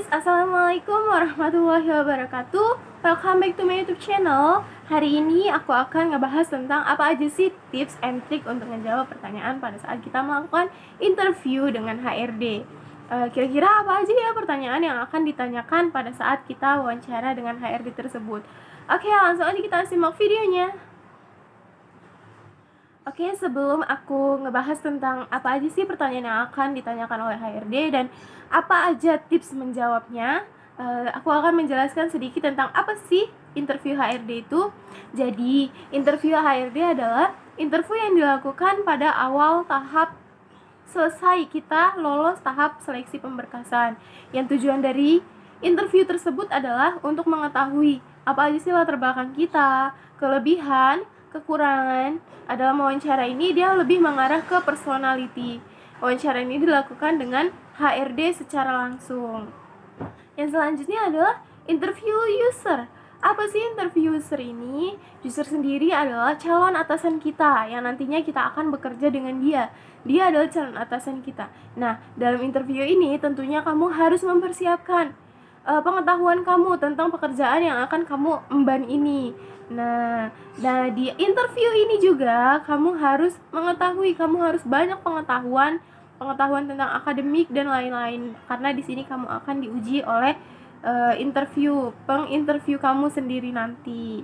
guys, Assalamualaikum warahmatullahi wabarakatuh. Welcome back to my YouTube channel. Hari ini aku akan ngebahas tentang apa aja sih tips and trick untuk menjawab pertanyaan pada saat kita melakukan interview dengan HRD. Kira-kira apa aja ya pertanyaan yang akan ditanyakan pada saat kita wawancara dengan HRD tersebut? Oke, langsung aja kita simak videonya. Oke, sebelum aku ngebahas tentang apa aja sih pertanyaan yang akan ditanyakan oleh HRD dan apa aja tips menjawabnya, aku akan menjelaskan sedikit tentang apa sih interview HRD itu. Jadi, interview HRD adalah interview yang dilakukan pada awal tahap selesai kita lolos tahap seleksi pemberkasan. Yang tujuan dari interview tersebut adalah untuk mengetahui apa aja sih latar belakang kita, kelebihan, kekurangan. Dalam wawancara ini dia lebih mengarah ke personality. Wawancara ini dilakukan dengan HRD secara langsung. Yang selanjutnya adalah interview user. Apa sih interview user ini? User sendiri adalah calon atasan kita yang nantinya kita akan bekerja dengan dia. Dia adalah calon atasan kita. Nah, dalam interview ini tentunya kamu harus mempersiapkan pengetahuan kamu tentang pekerjaan yang akan kamu emban ini. Nah, di interview ini juga kamu harus mengetahui, kamu harus banyak pengetahuan tentang akademik dan lain-lain, karena di sini kamu akan diuji oleh penginterview kamu sendiri nanti.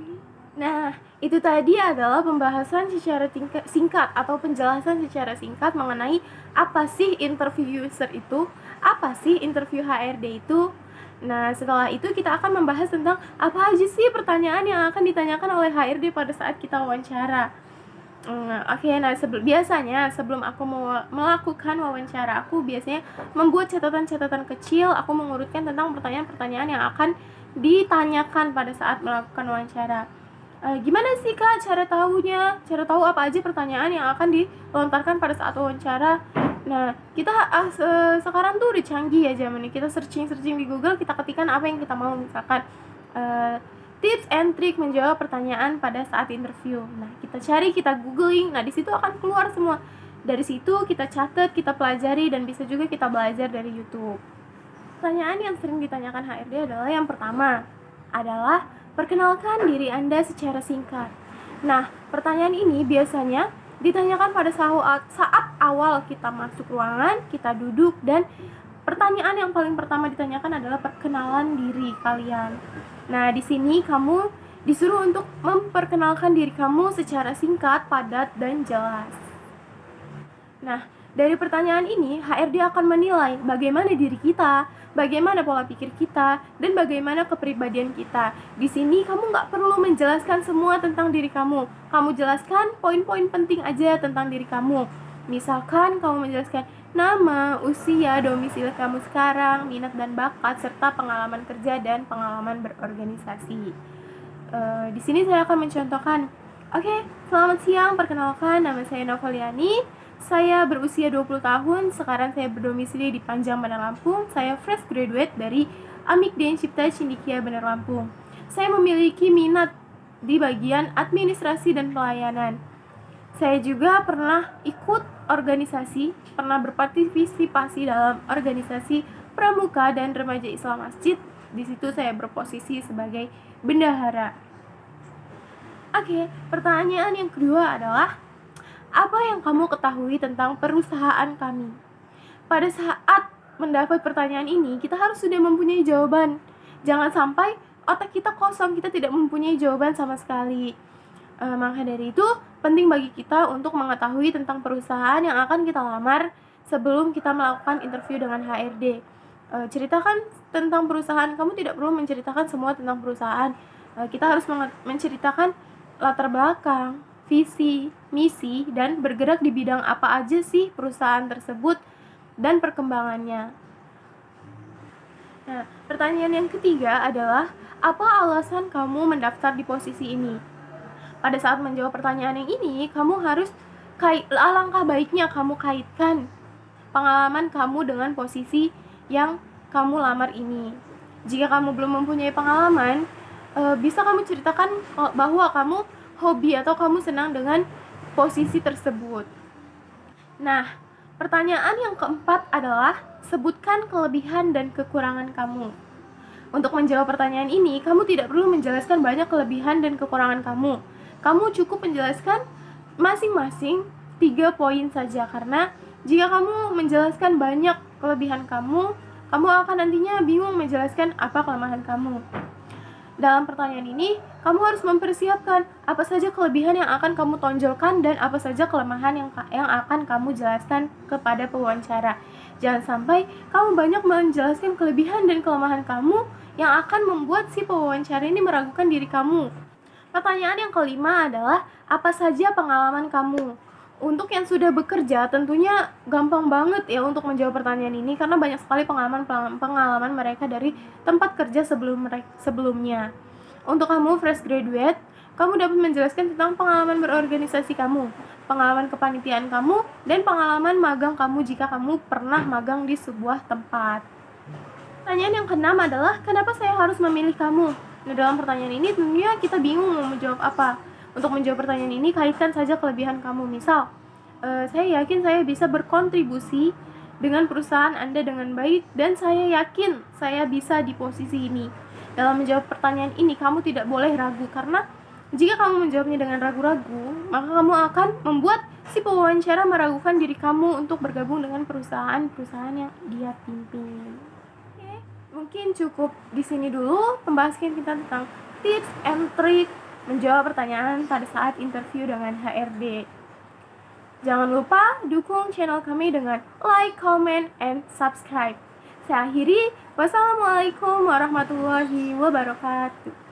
Nah, itu tadi adalah pembahasan secara singkat atau penjelasan secara singkat mengenai apa sih interview user itu, apa sih interview HRD itu. Nah, setelah itu kita akan membahas tentang apa aja sih pertanyaan yang akan ditanyakan oleh HRD pada saat kita wawancara. Oke, nah biasanya sebelum aku mau melakukan wawancara, aku biasanya membuat catatan-catatan kecil. Aku mengurutkan tentang pertanyaan-pertanyaan yang akan ditanyakan pada saat melakukan wawancara. Gimana sih Kak cara tahunya? Cara tahu apa aja pertanyaan yang akan dilontarkan pada saat wawancara? Nah, kita sekarang tuh udah canggih ya zaman ini. Kita searching di Google, kita ketikkan apa yang kita mau, misalkan tips and trick menjawab pertanyaan pada saat interview. Nah, kita cari, kita googling. Nah, di situ akan keluar semua. Dari situ kita catat, kita pelajari, dan bisa juga kita belajar dari YouTube. Pertanyaan yang sering ditanyakan HRD adalah yang pertama adalah perkenalkan diri Anda secara singkat. Nah, pertanyaan ini biasanya ditanyakan pada saat awal kita masuk ruangan, kita duduk, dan pertanyaan yang paling pertama ditanyakan adalah perkenalan diri kalian. Nah, di sini kamu disuruh untuk memperkenalkan diri kamu secara singkat, padat, dan jelas. Nah, dari pertanyaan ini, HRD akan menilai bagaimana diri kita, bagaimana pola pikir kita, dan bagaimana kepribadian kita. Di sini kamu nggak perlu menjelaskan semua tentang diri kamu. Kamu jelaskan poin-poin penting aja tentang diri kamu. Misalkan kamu menjelaskan nama, usia, domisili kamu sekarang, minat dan bakat, serta pengalaman kerja dan pengalaman berorganisasi. Di sini saya akan mencontohkan. Oke, selamat siang, perkenalkan nama saya Novaliani. Saya berusia 20 tahun, sekarang saya berdomisili di Panjang, Bandar Lampung. Saya fresh graduate dari Amikden Cipta Cendekia, Bandar Lampung. Saya memiliki minat di bagian administrasi dan pelayanan. Saya juga pernah ikut organisasi, pernah berpartisipasi dalam organisasi pramuka dan remaja Islam Masjid. Di situ saya berposisi sebagai bendahara. Oke, pertanyaan yang kedua adalah apa yang kamu ketahui tentang perusahaan kami? Pada saat mendapat pertanyaan ini, kita harus sudah mempunyai jawaban. Jangan sampai otak kita kosong, kita tidak mempunyai jawaban sama sekali. Maka dari itu, penting bagi kita untuk mengetahui tentang perusahaan yang akan kita lamar sebelum kita melakukan interview dengan HRD. Ceritakan tentang perusahaan, kamu tidak perlu menceritakan semua tentang perusahaan. Kita harus menceritakan latar belakang, visi, misi, dan bergerak di bidang apa aja sih perusahaan tersebut dan perkembangannya. Nah, pertanyaan yang ketiga adalah apa alasan kamu mendaftar di posisi ini? Pada saat menjawab pertanyaan yang ini, kamu harus alangkah baiknya kamu kaitkan pengalaman kamu dengan posisi yang kamu lamar ini. Jika kamu belum mempunyai pengalaman, bisa kamu ceritakan bahwa kamu hobi atau kamu senang dengan posisi tersebut. Nah, Pertanyaan yang keempat adalah sebutkan kelebihan dan kekurangan kamu. Untuk menjawab pertanyaan ini, kamu tidak perlu menjelaskan banyak kelebihan dan kekurangan kamu. Kamu cukup menjelaskan masing-masing 3 poin saja, karena jika kamu menjelaskan banyak kelebihan kamu akan nantinya bingung menjelaskan apa kelemahan kamu. Dalam pertanyaan ini, kamu harus mempersiapkan apa saja kelebihan yang akan kamu tonjolkan dan apa saja kelemahan yang akan kamu jelaskan kepada pewawancara. Jangan sampai kamu banyak menjelaskan kelebihan dan kelemahan kamu yang akan membuat si pewawancara ini meragukan diri kamu. Pertanyaan yang kelima adalah apa saja pengalaman kamu. Untuk yang sudah bekerja tentunya gampang banget ya untuk menjawab pertanyaan ini, karena banyak sekali pengalaman mereka dari tempat kerja sebelumnya. Untuk kamu fresh graduate, kamu dapat menjelaskan tentang pengalaman berorganisasi kamu, pengalaman kepanitiaan kamu, dan pengalaman magang kamu jika kamu pernah magang di sebuah tempat. Pertanyaan yang keenam adalah kenapa saya harus memilih kamu? Nah, dalam pertanyaan ini tentunya kita bingung mau menjawab apa. Untuk menjawab pertanyaan ini, kaitkan saja kelebihan kamu. Misal, saya yakin saya bisa berkontribusi dengan perusahaan Anda dengan baik, dan saya yakin saya bisa di posisi ini. Dalam menjawab pertanyaan ini, kamu tidak boleh ragu, karena jika kamu menjawabnya dengan ragu-ragu, maka kamu akan membuat si pewawancara meragukan diri kamu untuk bergabung dengan perusahaan yang dia pimpin. Oke, mungkin cukup di sini dulu pembahasan kita tentang tips and trick menjawab pertanyaan pada saat interview dengan HRD. Jangan lupa dukung channel kami dengan like, comment, and subscribe. Saya akhiri. Wassalamualaikum warahmatullahi wabarakatuh.